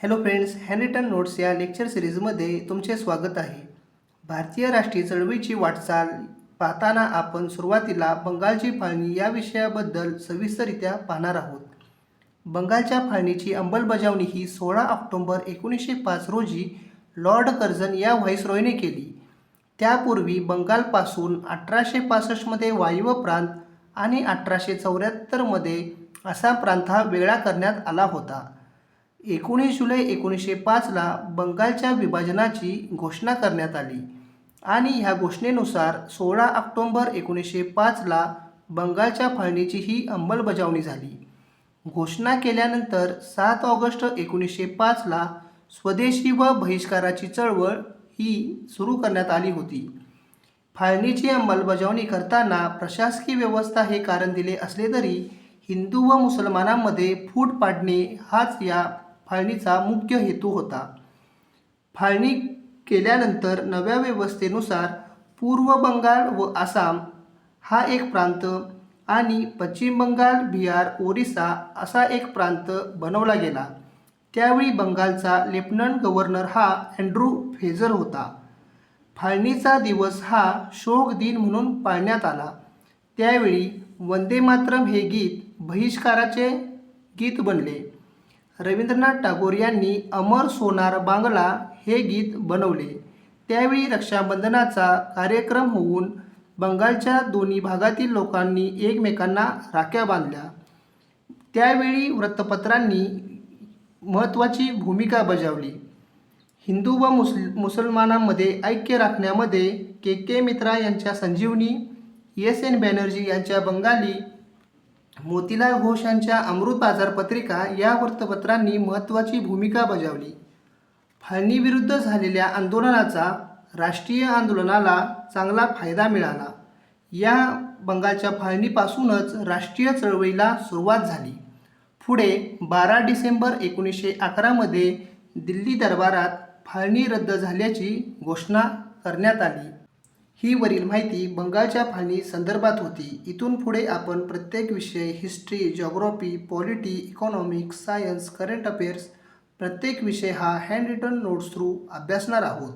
Hello friends, handwritten notes या lecture सिरीजमध्ये तुमचे स्वागत आहे. भारतीय राष्ट्रीय चळवळीची वाटचाल पाहताना आपण सुरुवातीला बंगालची फाळणी या विषयाबद्दल सविस्तररित्या पाहणार आहोत. बंगालच्या फाळणीची अंमलबजावणी ही 16 ऑक्टोबर 1905 रोजी लॉर्ड कर्झन या व्हाईसरॉयने केली. त्यापूर्वी बंगालपासून 1865 मध्ये वायव्य प्रांत आणि 1874 मध्ये आसाम प्रांत हा वेगळा करण्यात आला होता. 19 जुलै 1905 ला बंगालच्या विभाजनाची घोषणा करण्यात आली आणि ह्या घोषणेनुसार 16 ऑक्टोबर 1905 ला बंगालच्या फाळणीचीही अंमलबजावणी झाली. घोषणा केल्यानंतर 7 ऑगस्ट 1905 ला स्वदेशी व बहिष्काराची चळवळ ही सुरू करण्यात आली होती. फाळणीची अंमलबजावणी करताना प्रशासकीय व्यवस्था हे कारण दिले असले तरी हिंदू व मुसलमानांमध्ये फूट पाडणे हाच या फाळणीचा मुख्य हेतू होता. फाळणी केल्यानंतर नव्या व्यवस्थेनुसार पूर्व बंगाल व आसाम हा एक प्रांत आणि पश्चिम बंगाल, बिहार, ओरिसा असा एक प्रांत बनवला गेला. त्यावेळी बंगालचा लेफ्टनंट गव्हर्नर हा अँड्रू फ्रेझर होता. फाळणीचा दिवस हा शोक दिन म्हणून पाळण्यात आला. त्यावेळी वंदे मातरम हे गीत बहिष्काराचे गीत बनले. रवींद्रनाथ टागोर यांनी अमर सोनार बांगला हे गीत बनवले. त्यावेळी रक्षाबंधनाचा कार्यक्रम होऊन बंगालच्या दोन्ही भागातील लोकांनी एकमेकांना राख्या बांधल्या. त्यावेळी वृत्तपत्रांनी महत्त्वाची भूमिका बजावली. हिंदू व मुसलमानांमध्ये ऐक्य राखण्यामध्ये के के मित्रा यांच्या संजीवनी, एस एन बॅनर्जी यांच्या बंगाली, मोतीलाल घोष यांच्या अमृत बाजार पत्रिका या वृत्तपत्रांनी महत्त्वाची भूमिका बजावली. फाळणीविरुद्ध झालेल्या आंदोलनाचा राष्ट्रीय आंदोलनाला चांगला फायदा मिळाला. या बंगालच्या फाळणीपासूनच राष्ट्रीय चळवळीला सुरुवात झाली. पुढे 12 डिसेंबर 1911 मध्ये दिल्ली दरबारात फाळणी रद्द झाल्याची घोषणा करण्यात आली. ही वरील माहिती बंगालच्या फाळणी संदर्भात होती. इथून पुढे आपण प्रत्येक विषय history, geography, polity, economics, science, current affairs प्रत्येक विषय हा हँड रिटन नोट्स थ्रू अभ्यासणार आहोत.